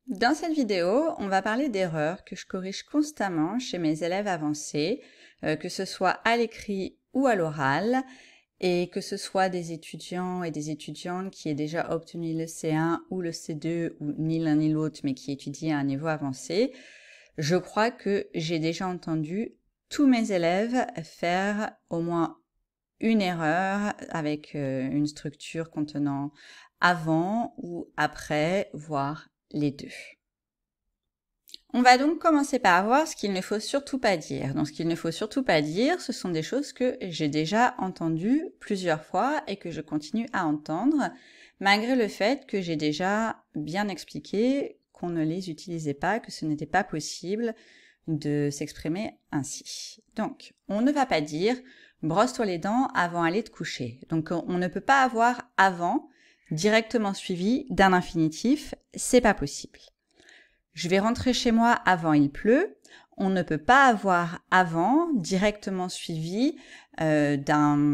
Dans cette vidéo, on va parler d'erreurs que je corrige constamment chez mes élèves avancés, que ce soit à l'écrit ou à l'oral, et que ce soit des étudiants et des étudiantes qui aient déjà obtenu le C1 ou le C2, ou ni l'un ni l'autre, mais qui étudient à un niveau avancé. Je crois que j'ai déjà entendu tous mes élèves faire au moins une erreur avec une structure contenant avant ou après, voire les deux. On va donc commencer par voir ce qu'il ne faut surtout pas dire. Donc, ce qu'il ne faut surtout pas dire, ce sont des choses que j'ai déjà entendues plusieurs fois et que je continue à entendre, malgré le fait que j'ai déjà bien expliqué qu'on ne les utilisait pas, que ce n'était pas possible de s'exprimer ainsi. Donc, on ne va pas dire « brosse-toi les dents avant d'aller te coucher ». Donc, on ne peut pas avoir « avant » directement suivi d'un infinitif, c'est pas possible. Je vais rentrer chez moi avant il pleut. On ne peut pas avoir avant directement suivi d'un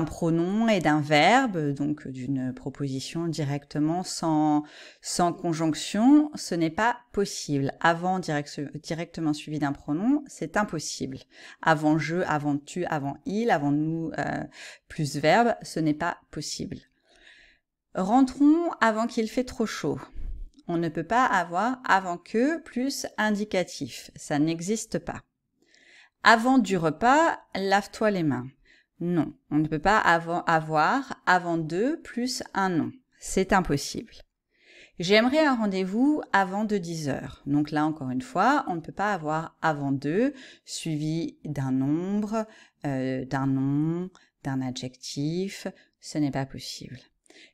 pronom et d'un verbe, donc d'une proposition directement sans conjonction. Ce n'est pas possible. Avant directement suivi d'un pronom, c'est impossible. Avant je, avant tu, avant il, avant nous, plus verbe, ce n'est pas possible. Rentrons avant qu'il fait trop chaud. On ne peut pas avoir avant que plus indicatif. Ça n'existe pas. Avant du repas, lave-toi les mains. Non, on ne peut pas avoir avant de plus un nom. C'est impossible. J'aimerais un rendez-vous avant de 10 heures. Donc là, encore une fois, on ne peut pas avoir avant de suivi d'un nombre, d'un nom, d'un adjectif. Ce n'est pas possible.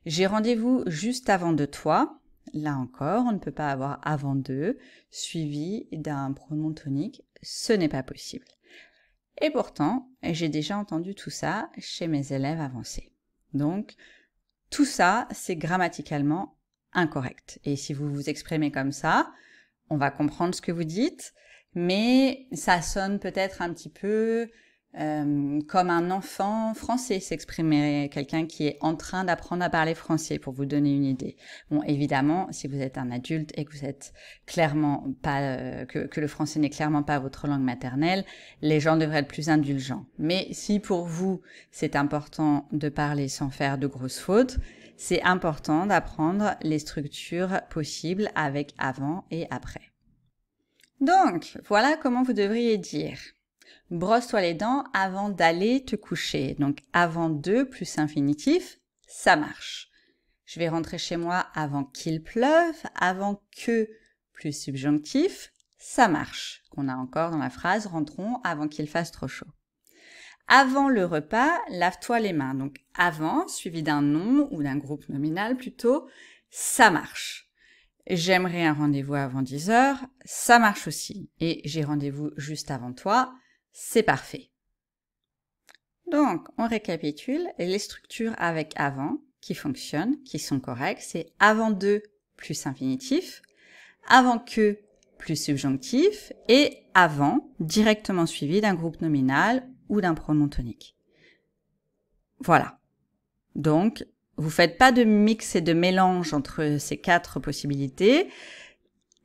J'ai rendez-vous juste avant de toi. Là encore, on ne peut pas avoir avant de suivi d'un pronom tonique. Ce n'est pas possible. Et pourtant, j'ai déjà entendu tout ça chez mes élèves avancés. Donc, tout ça, c'est grammaticalement incorrect. Et si vous vous exprimez comme ça, on va comprendre ce que vous dites, mais ça sonne peut-être un petit peu comme un enfant français s'exprimerait, quelqu'un qui est en train d'apprendre à parler français, pour vous donner une idée. Bon, évidemment, si vous êtes un adulte et que vous êtes clairement pas, que le français n'est clairement pas votre langue maternelle, les gens devraient être plus indulgents. Mais si pour vous, c'est important de parler sans faire de grosses fautes, c'est important d'apprendre les structures possibles avec avant et après. Donc, voilà comment vous devriez dire. Brosse-toi les dents avant d'aller te coucher. Donc, avant de plus infinitif, ça marche. Je vais rentrer chez moi avant qu'il pleuve, avant que plus subjonctif, ça marche. Qu'on a encore dans la phrase, rentrons avant qu'il fasse trop chaud. Avant le repas, lave-toi les mains. Donc, avant, suivi d'un nom ou d'un groupe nominal plutôt, ça marche. J'aimerais un rendez-vous avant 10 heures, ça marche aussi. Et j'ai rendez-vous juste avant toi, c'est parfait. Donc, on récapitule les structures avec avant qui fonctionnent, qui sont correctes. C'est avant de plus infinitif, avant que plus subjonctif et avant directement suivi d'un groupe nominal ou d'un pronom tonique. Voilà. Donc, vous faites pas de mix et de mélange entre ces quatre possibilités.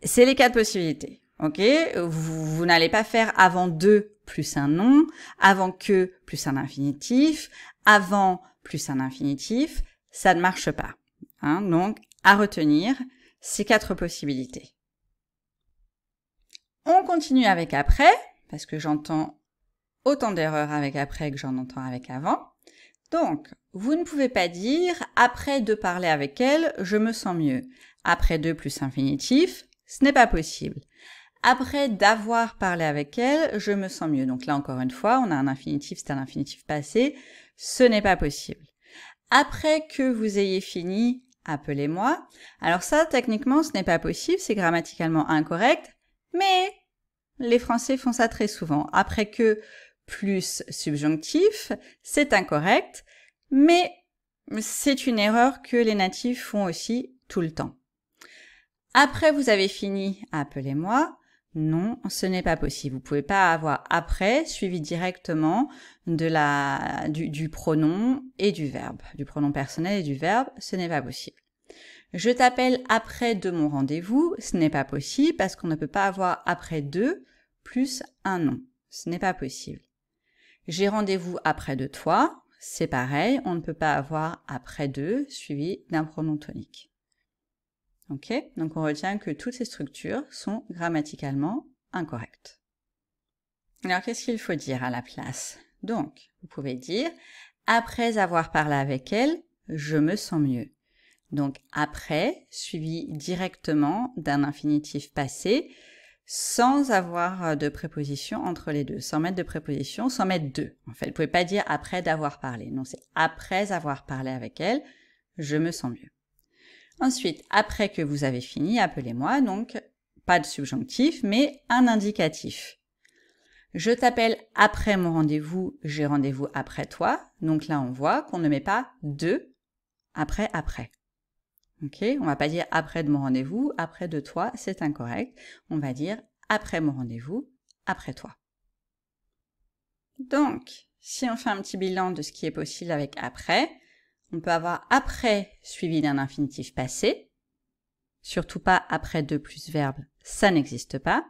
C'est les quatre possibilités. Ok, vous n'allez pas faire avant de plus un nom, avant que plus un infinitif, avant plus un infinitif, ça ne marche pas. Hein, donc, à retenir ces quatre possibilités. On continue avec après, parce que j'entends autant d'erreurs avec après que j'en entends avec avant. Donc, vous ne pouvez pas dire « après de parler avec elle, je me sens mieux ». Après de plus infinitif, ce n'est pas possible. Après d'avoir parlé avec elle, je me sens mieux. Donc là, encore une fois, on a un infinitif, c'est un infinitif passé. Ce n'est pas possible. Après que vous ayez fini, appelez-moi. Alors ça, techniquement, ce n'est pas possible, c'est grammaticalement incorrect, mais les Français font ça très souvent. Après que plus subjonctif, c'est incorrect, mais c'est une erreur que les natifs font aussi tout le temps. Après vous avez fini, appelez-moi. Non, ce n'est pas possible. Vous pouvez pas avoir après suivi directement du pronom et du verbe, du pronom personnel et du verbe. Ce n'est pas possible. Je t'appelle après de mon rendez-vous, ce n'est pas possible parce qu'on ne peut pas avoir après de plus un nom. Ce n'est pas possible. J'ai rendez-vous après de toi, c'est pareil, on ne peut pas avoir après de suivi d'un pronom tonique. Ok? Donc on retient que toutes ces structures sont grammaticalement incorrectes. Alors qu'est-ce qu'il faut dire à la place? Donc, vous pouvez dire « Après avoir parlé avec elle, je me sens mieux ». Donc après, suivi directement d'un infinitif passé, sans avoir de préposition entre les deux, sans mettre de préposition, sans mettre de. En fait, vous pouvez pas dire après d'avoir parlé. Non, c'est après avoir parlé avec elle, je me sens mieux. Ensuite, après que vous avez fini, appelez-moi, donc pas de subjonctif, mais un indicatif. Je t'appelle après mon rendez-vous, j'ai rendez-vous après toi. Donc là, on voit qu'on ne met pas de après. Ok, on va pas dire après de mon rendez-vous, après de toi, c'est incorrect. On va dire après mon rendez-vous, après toi. Donc, si on fait un petit bilan de ce qui est possible avec après, on peut avoir après suivi d'un infinitif passé, surtout pas après de plus verbe, ça n'existe pas.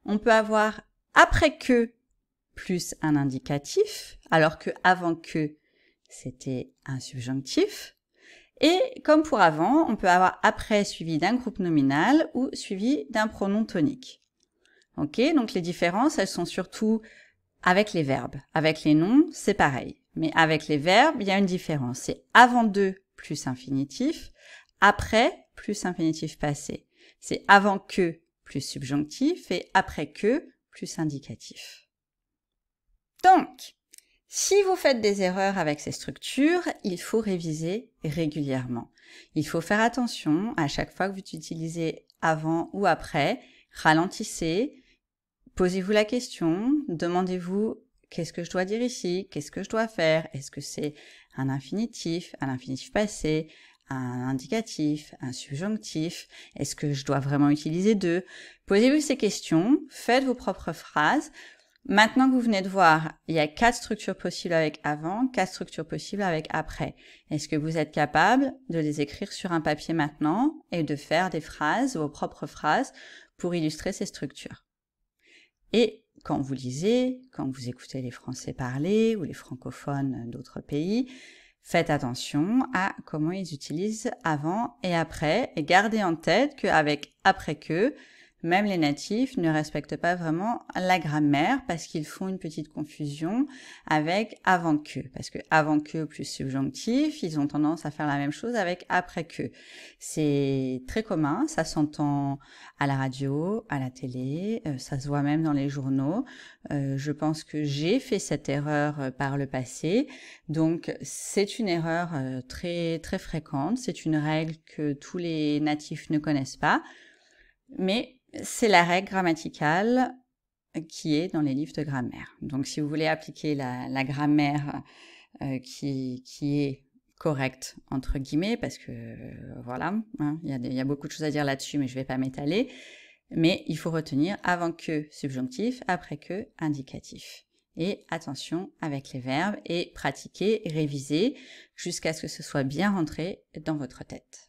On peut avoir après que plus un indicatif, alors que avant que, c'était un subjonctif. Et comme pour avant, on peut avoir après suivi d'un groupe nominal ou suivi d'un pronom tonique. Ok, donc les différences, elles sont surtout avec les verbes. Avec les noms, c'est pareil. Mais avec les verbes, il y a une différence. C'est avant de plus infinitif, après plus infinitif passé. C'est avant que plus subjonctif et après que plus indicatif. Donc, si vous faites des erreurs avec ces structures, il faut réviser régulièrement. Il faut faire attention à chaque fois que vous utilisez avant ou après, ralentissez, posez-vous la question, demandez-vous qu'est-ce que je dois dire ici, qu'est-ce que je dois faire, est-ce que c'est un infinitif passé, un indicatif, un subjonctif, est-ce que je dois vraiment utiliser de? Posez-vous ces questions, faites vos propres phrases. Maintenant que vous venez de voir, il y a 4 structures possibles avec avant, 4 structures possibles avec après. Est-ce que vous êtes capable de les écrire sur un papier maintenant et de faire des phrases, vos propres phrases, pour illustrer ces structures? Et quand vous lisez, quand vous écoutez les Français parler ou les francophones d'autres pays, faites attention à comment ils utilisent avant et après et gardez en tête qu'avec après que, même les natifs ne respectent pas vraiment la grammaire parce qu'ils font une petite confusion avec avant que. Parce que avant que plus subjonctif, ils ont tendance à faire la même chose avec après que. C'est très commun, ça s'entend à la radio, à la télé, ça se voit même dans les journaux. Je pense que j'ai fait cette erreur par le passé. Donc c'est une erreur très très fréquente, c'est une règle que tous les natifs ne connaissent pas. Mais c'est la règle grammaticale qui est dans les livres de grammaire. Donc, si vous voulez appliquer la grammaire qui est correcte, entre guillemets, parce que voilà, hein, il y a beaucoup de choses à dire là-dessus, mais je ne vais pas m'étaler. Mais il faut retenir avant que subjonctif, après que indicatif. Et attention avec les verbes et pratiquer, réviser jusqu'à ce que ce soit bien rentré dans votre tête.